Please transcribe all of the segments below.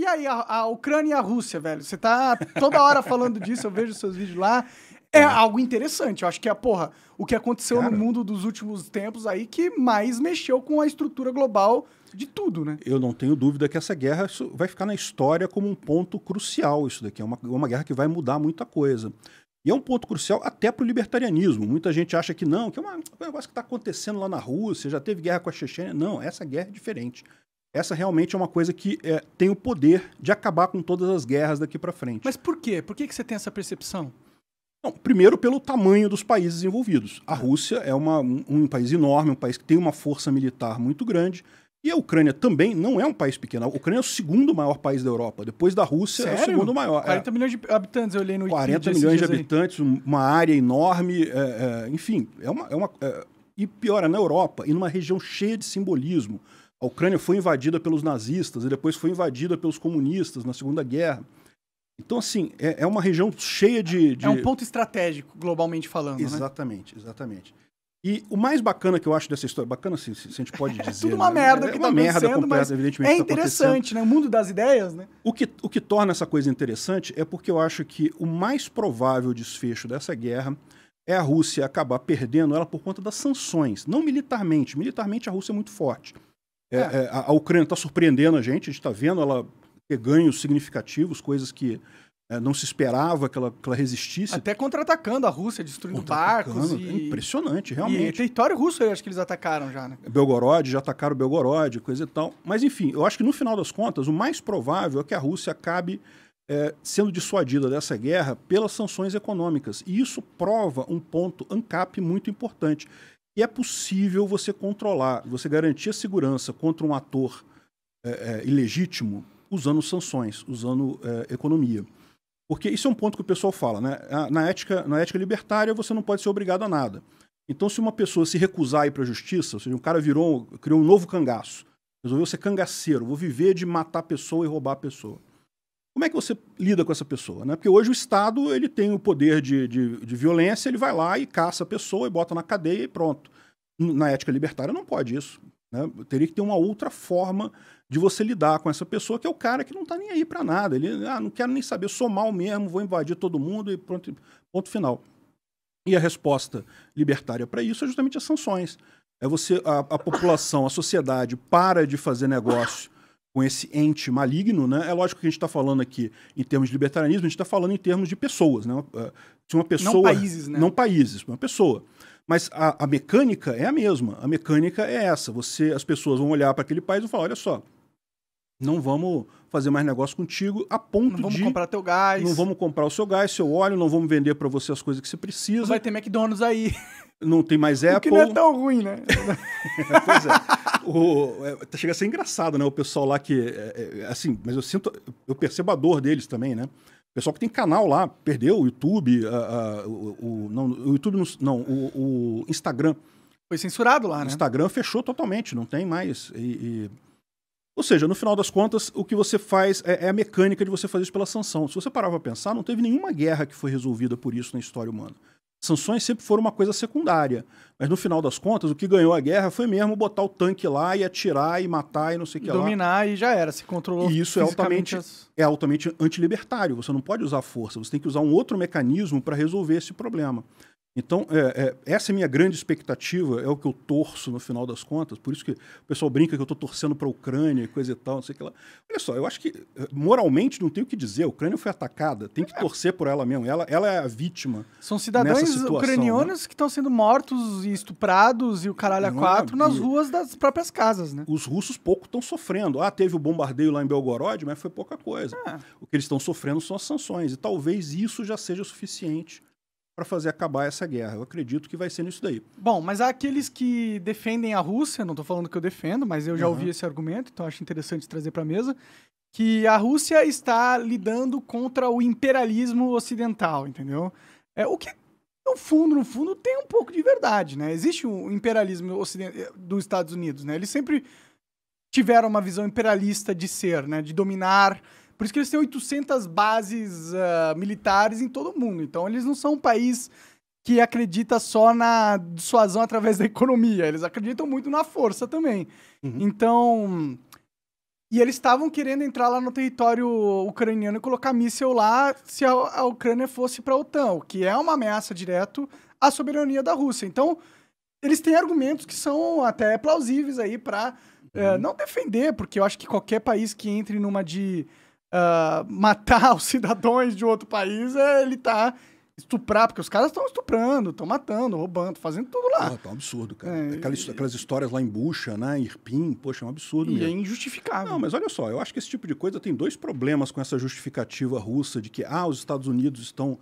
E aí, a Ucrânia e a Rússia, velho? Você tá toda hora falando disso, eu vejo seus vídeos lá. É algo interessante. Eu acho que o que aconteceu no mundo dos últimos tempos aí que mais mexeu com a estrutura global de tudo, né? Eu não tenho dúvida que essa guerra vai ficar na história como um ponto crucial. Isso daqui é uma guerra que vai mudar muita coisa. E é um ponto crucial até para o libertarianismo. Muita gente acha que não, que é um negócio que está acontecendo lá na Rússia, já teve guerra com a Chechênia. Não, essa guerra é diferente. Essa realmente é uma coisa que tem o poder de acabar com todas as guerras daqui para frente. Mas por quê? Por que você tem essa percepção? Não, primeiro, pelo tamanho dos países envolvidos. A Rússia é um país enorme, um país que tem uma força militar muito grande. E a Ucrânia também não é um país pequeno. A Ucrânia é o segundo maior país da Europa. Depois da Rússia, Sério? é o segundo maior. 40 milhões de habitantes, eu olhei no Wikipedia. 40 milhões de habitantes, uma área enorme. Enfim, e pior, é na Europa, e numa região cheia de simbolismo. A Ucrânia foi invadida pelos nazistas e depois foi invadida pelos comunistas na Segunda Guerra. Então, assim, é uma região cheia de... É um ponto estratégico, globalmente falando, exatamente, né? Exatamente. E o mais bacana que eu acho dessa história, bacana se a gente pode dizer... É tudo uma merda que tá acontecendo, mas evidentemente, é interessante, né? O mundo das ideias, né? O que torna essa coisa interessante é porque eu acho que o mais provável desfecho dessa guerra é a Rússia acabar perdendo ela por conta das sanções, não militarmente. Militarmente, a Rússia é muito forte. A Ucrânia está surpreendendo a gente está vendo ela ter ganhos significativos, coisas que não se esperava que ela resistisse. Até contra-atacando a Rússia, destruindo barcos. Impressionante, realmente. E território russo, eu acho que eles atacaram já, né? Belgorod, já atacaram Belgorod, coisa e tal. Mas, enfim, eu acho que no final das contas, o mais provável é que a Rússia acabe sendo dissuadida dessa guerra pelas sanções econômicas. E isso prova um ponto ANCAP muito importante. E é possível você controlar, você garantir a segurança contra um ator ilegítimo usando sanções, usando economia. Porque isso é um ponto que o pessoal fala, né? Na ética libertária, você não pode ser obrigado a nada. Então, se uma pessoa se recusar a ir para a justiça, ou seja, um cara criou um novo cangaço, resolveu ser cangaceiro, vou viver de matar a pessoa e roubar a pessoa. Como é que você lida com essa pessoa, né? Porque hoje o Estado ele tem o poder de violência, ele vai lá e caça a pessoa e bota na cadeia e pronto. Na ética libertária não pode isso, né? Teria que ter uma outra forma de você lidar com essa pessoa, que é o cara que não está nem aí para nada. Ele, não quero nem saber, sou mal mesmo, vou invadir todo mundo e pronto, ponto final. E a resposta libertária para isso é justamente as sanções. É a população, a sociedade para de fazer negócio com esse ente maligno, né? É lógico que a gente está falando aqui em termos de libertarianismo, a gente está falando em termos de pessoas, né? Se uma pessoa, não países, né? Não países, uma pessoa. Mas a mecânica é a mesma. A mecânica é essa. As pessoas vão olhar para aquele país e falar, olha só, não vamos fazer mais negócio contigo a ponto de... Não vamos comprar teu gás. Não vamos comprar o seu gás, seu óleo, não vamos vender para você as coisas que você precisa. Não vai ter McDonald's aí. Não tem mais Apple. O que não é tão ruim, né? Pois é. Chega a ser engraçado, né? O pessoal lá que... assim, mas eu percebo a dor deles também, né? O pessoal que tem canal lá, perdeu o YouTube, o Instagram. Foi censurado lá, né? O Instagram fechou totalmente, não tem mais. Ou seja, no final das contas, o que você faz é a mecânica de você fazer isso pela sanção. Se você parar para pensar, não teve nenhuma guerra que foi resolvida por isso na história humana. Sanções sempre foram uma coisa secundária. Mas no final das contas, o que ganhou a guerra foi mesmo botar o tanque lá e atirar e matar e não sei o que lá. Dominar e já era, se controlou. E isso é altamente antilibertário. Você não pode usar força, você tem que usar um outro mecanismo para resolver esse problema. Então, essa é a minha grande expectativa, é o que eu torço no final das contas, por isso que o pessoal brinca que eu estou torcendo para a Ucrânia e coisa e tal, não sei o que lá. Olha só, eu acho que moralmente não tem o que dizer, a Ucrânia foi atacada, tem que torcer por ela mesmo, ela é a vítima. São cidadãos ucranianos, né? Que estão sendo mortos e estuprados e o caralho a quatro nas ruas das próprias casas, né? Os russos pouco estão sofrendo. Teve o bombardeio lá em Belgorod, mas foi pouca coisa. O que eles estão sofrendo são as sanções, e talvez isso já seja suficiente para fazer acabar essa guerra. Eu acredito que vai ser nisso daí. Bom, mas há aqueles que defendem a Rússia, não estou falando que eu defendo, mas eu já ouvi esse argumento, então acho interessante trazer para a mesa, que a Rússia está lidando contra o imperialismo ocidental, entendeu? O que, no fundo, tem um pouco de verdade, né? Existe o imperialismo dos Estados Unidos, né? Eles sempre tiveram uma visão imperialista de ser, né? De dominar. Por isso que eles têm 800 bases militares em todo o mundo. Então, eles não são um país que acredita só na dissuasão através da economia. Eles acreditam muito na força também. Uhum. Então, E eles estavam querendo entrar lá no território ucraniano e colocar míssil lá se a Ucrânia fosse para a OTAN, o que é uma ameaça direto à soberania da Rússia. Então, eles têm argumentos que são até plausíveis aí para não defender, porque eu acho que qualquer país que entre numa de matar os cidadãos de outro país, ele tá estuprar, porque os caras estão estuprando, estão matando, roubando, fazendo tudo lá. Tá um absurdo, cara. Aquelas histórias lá em Bucha, né, em Irpin, poxa, é um absurdo E mesmo. é injustificável. Não, mas olha só, eu acho que esse tipo de coisa tem dois problemas com essa justificativa russa de que os Estados Unidos estão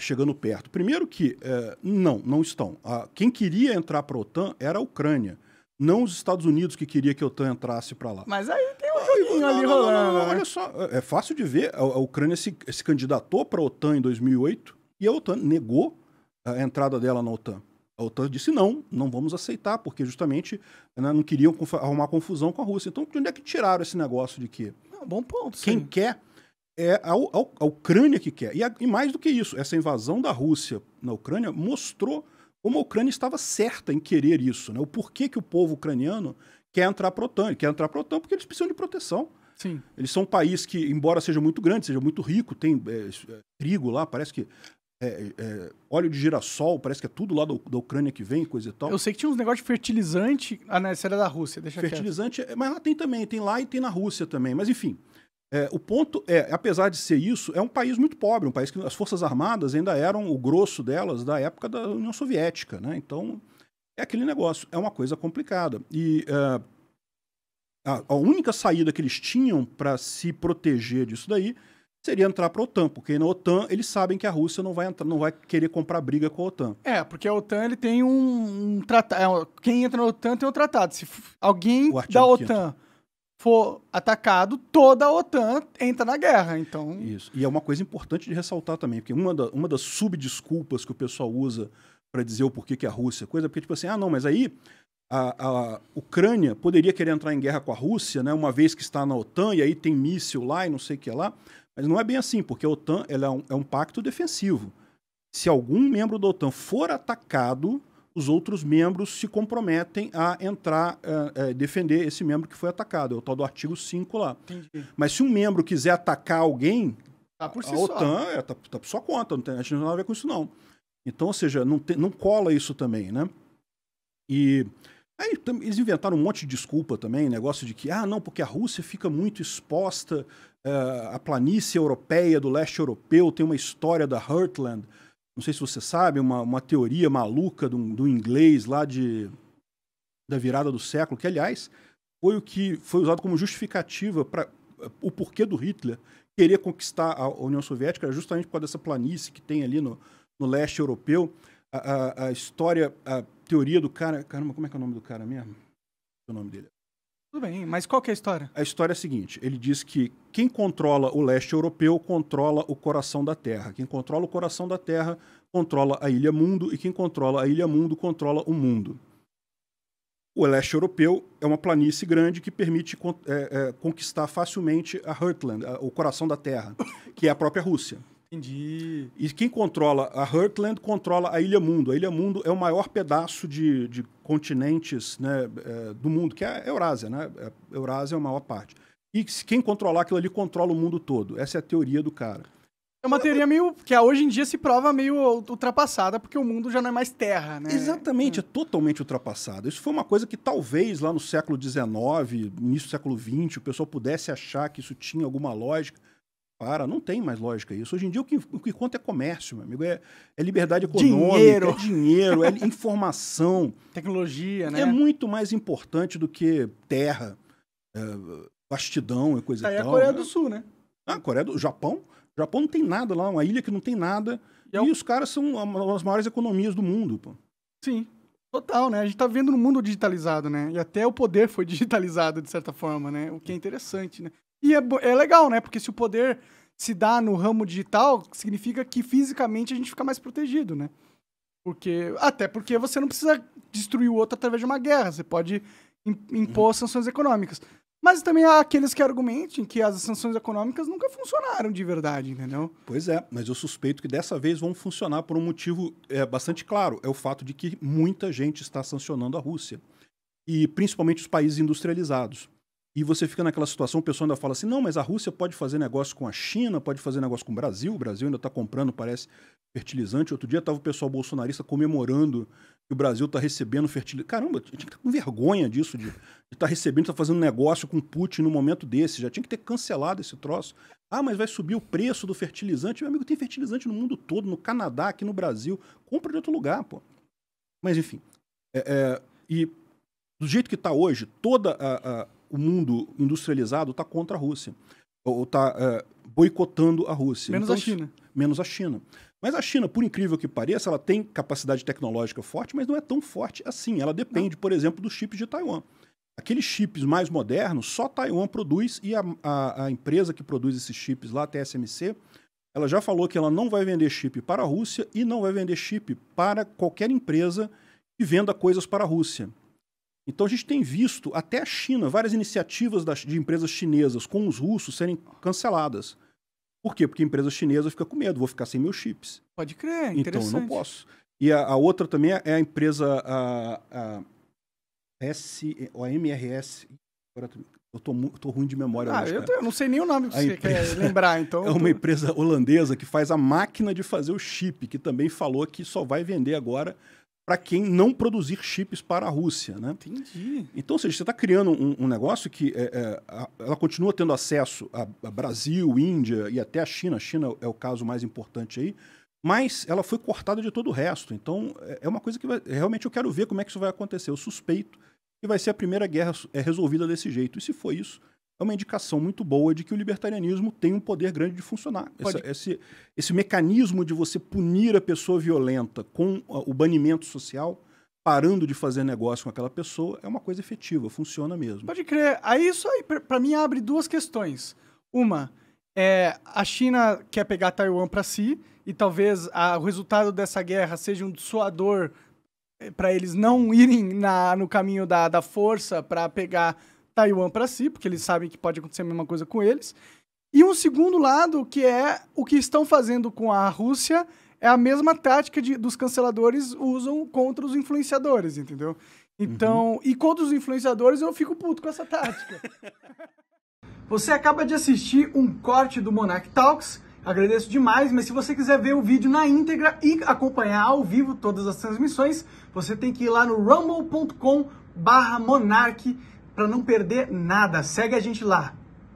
chegando perto. Primeiro que não estão. Quem queria entrar para a OTAN era a Ucrânia, não os Estados Unidos que queria que a OTAN entrasse para lá. Mas aí tem um joguinho ali rolando. Não, olha só, é fácil de ver, a Ucrânia se candidatou para a OTAN em 2008 e a OTAN negou a entrada dela na OTAN. A OTAN disse não vamos aceitar, porque justamente não queriam arrumar confusão com a Rússia. Então, de onde é que tiraram esse negócio de que Bom ponto. quem quer é a Ucrânia que quer? E mais do que isso, essa invasão da Rússia na Ucrânia mostrou como a Ucrânia estava certa em querer isso, né? O porquê que o povo ucraniano quer entrar para a OTAN. Ele quer entrar para a OTAN porque eles precisam de proteção. Sim. Eles são um país que, embora seja muito grande, seja muito rico, tem trigo lá, parece que óleo de girassol, parece que é tudo lá da Ucrânia que vem, coisa e tal. Eu sei que tinha uns negócios de fertilizante. Essa era da Rússia, deixa fertilizante, mas lá tem também, tem lá e tem na Rússia também. Mas enfim, o ponto apesar de ser isso, é um país muito pobre, um país que as Forças Armadas ainda eram o grosso delas da época da União Soviética, né? Então, é aquele negócio, é uma coisa complicada. E a única saída que eles tinham para se proteger disso daí seria entrar para a OTAN, porque na OTAN eles sabem que a Rússia não vai querer comprar briga com a OTAN. Porque a OTAN ele tem um tratado. Quem entra na OTAN tem um tratado. Se alguém da OTAN for atacado, toda a OTAN entra na guerra. Então... Isso. E é uma coisa importante de ressaltar também, porque uma das subdesculpas que o pessoal usa para dizer o porquê que a Rússia coisa, porque tipo assim, não, mas aí a Ucrânia poderia querer entrar em guerra com a Rússia, né, uma vez que está na OTAN, e aí tem míssil lá e não sei o que lá. Mas não é bem assim, porque a OTAN ela é um pacto defensivo. Se algum membro da OTAN for atacado, os outros membros se comprometem a entrar, defender esse membro que foi atacado. É o tal do artigo 5 lá. Entendi. Mas se um membro quiser atacar alguém, tá por si a OTAN tá por sua conta, a gente não tem nada a ver com isso não. Então, ou seja, não cola isso também, né? E aí eles inventaram um monte de desculpa também, negócio de que, não, porque a Rússia fica muito exposta à planície europeia, do leste europeu, tem uma história da Heartland, não sei se você sabe, uma teoria maluca do inglês lá da virada do século, que, aliás, foi o que foi usado como justificativa para o porquê do Hitler querer conquistar a União Soviética, era justamente por causa dessa planície que tem ali no leste europeu. A história, a teoria do cara... Caramba, como é que é o nome do cara mesmo? O nome dele. Tudo bem, mas qual que é a história? A história é a seguinte, ele diz que quem controla o leste europeu controla o coração da Terra. Quem controla o coração da Terra controla a Ilha Mundo, e quem controla a Ilha Mundo controla o mundo. O leste europeu é uma planície grande que permite conquistar facilmente a Heartland, o coração da Terra, que é a própria Rússia. Entendi. E quem controla a Heartland controla a Ilha Mundo. A Ilha Mundo é o maior pedaço de continentes, né, do mundo, que é a Eurásia, né? A Eurásia é a maior parte. E quem controlar aquilo ali controla o mundo todo. Essa é a teoria do cara. É uma teoria meio que hoje em dia se prova meio ultrapassada, porque o mundo já não é mais terra, né? Exatamente, é totalmente ultrapassado. Isso foi uma coisa que talvez lá no século XIX, início do século XX, o pessoal pudesse achar que isso tinha alguma lógica. Não tem mais lógica isso. Hoje em dia o que conta é comércio, meu amigo. É liberdade econômica, dinheiro, é informação. Tecnologia, né? É muito mais importante do que terra, vastidão e coisa e tal. Aí a Coreia do Sul, né? Coreia do Japão. O Japão não tem nada lá, uma ilha que não tem nada. E os caras são as maiores economias do mundo, pô. Sim, total, né? A gente tá vivendo num mundo digitalizado, né? E até o poder foi digitalizado, de certa forma, né? O que é interessante, né? E é legal, né? Porque se o poder se dá no ramo digital, significa que fisicamente a gente fica mais protegido, né? Até porque você não precisa destruir o outro através de uma guerra. Você pode impor sanções econômicas. Mas também há aqueles que argumentem que as sanções econômicas nunca funcionaram de verdade, entendeu? Pois é, mas eu suspeito que dessa vez vão funcionar por um motivo bastante claro. É o fato de que muita gente está sancionando a Rússia. E principalmente os países industrializados. E você fica naquela situação, o pessoal ainda fala assim, não, mas a Rússia pode fazer negócio com a China, pode fazer negócio com o Brasil ainda está comprando, parece, fertilizante. Outro dia estava o pessoal bolsonarista comemorando que o Brasil está recebendo fertilizante. Caramba, tinha que estar com vergonha disso, de estar recebendo, estar fazendo negócio com Putin no momento desse. Já tinha que ter cancelado esse troço. Ah, mas vai subir o preço do fertilizante. Meu amigo, tem fertilizante no mundo todo, no Canadá, aqui no Brasil. Compra de outro lugar, pô. Mas, enfim. E do jeito que está hoje, o mundo industrializado está contra a Rússia. Ou está boicotando a Rússia. Menos a China. Menos a China. Mas a China, por incrível que pareça, ela tem capacidade tecnológica forte, mas não é tão forte assim. Ela depende, por exemplo, dos chips de Taiwan. Aqueles chips mais modernos, só Taiwan produz, e a empresa que produz esses chips lá, a TSMC, ela já falou que ela não vai vender chip para a Rússia e não vai vender chip para qualquer empresa que venda coisas para a Rússia. Então a gente tem visto, até a China, várias iniciativas de empresas chinesas com os russos serem canceladas. Por quê? Porque a empresa chinesa fica com medo, vou ficar sem meus chips. Pode crer, então eu não posso. E a outra também é a empresa a MRS. Agora eu tô ruim de memória. Eu não sei nem o nome que você quer lembrar. Então é uma empresa holandesa que faz a máquina de fazer o chip, que também falou que só vai vender agora para quem não produzir chips para a Rússia, né? Entendi. Então, ou seja, você está criando um negócio que ela continua tendo acesso a Brasil, Índia e até a China. A China é o caso mais importante aí, mas ela foi cortada de todo o resto. Então, é uma coisa que realmente eu quero ver como é que isso vai acontecer. Eu suspeito que vai ser a primeira guerra resolvida desse jeito. E se for isso, é uma indicação muito boa de que o libertarianismo tem um poder grande de funcionar. Esse mecanismo de você punir a pessoa violenta com o banimento social, parando de fazer negócio com aquela pessoa, é uma coisa efetiva, funciona mesmo. Pode crer. Aí isso aí, para mim, abre duas questões. Uma, a China quer pegar Taiwan para si, e talvez o resultado dessa guerra seja um dissuador para eles não irem no caminho da força para pegar Taiwan para si, porque eles sabem que pode acontecer a mesma coisa com eles. E um segundo lado, que é o que estão fazendo com a Rússia, é a mesma tática dos canceladores usam contra os influenciadores, entendeu? Então, e contra os influenciadores eu fico puto com essa tática. Você acaba de assistir um corte do Monarch Talks, agradeço demais, mas se você quiser ver o vídeo na íntegra e acompanhar ao vivo todas as transmissões, você tem que ir lá no rumble.com/monarch para não perder nada. Segue a gente lá.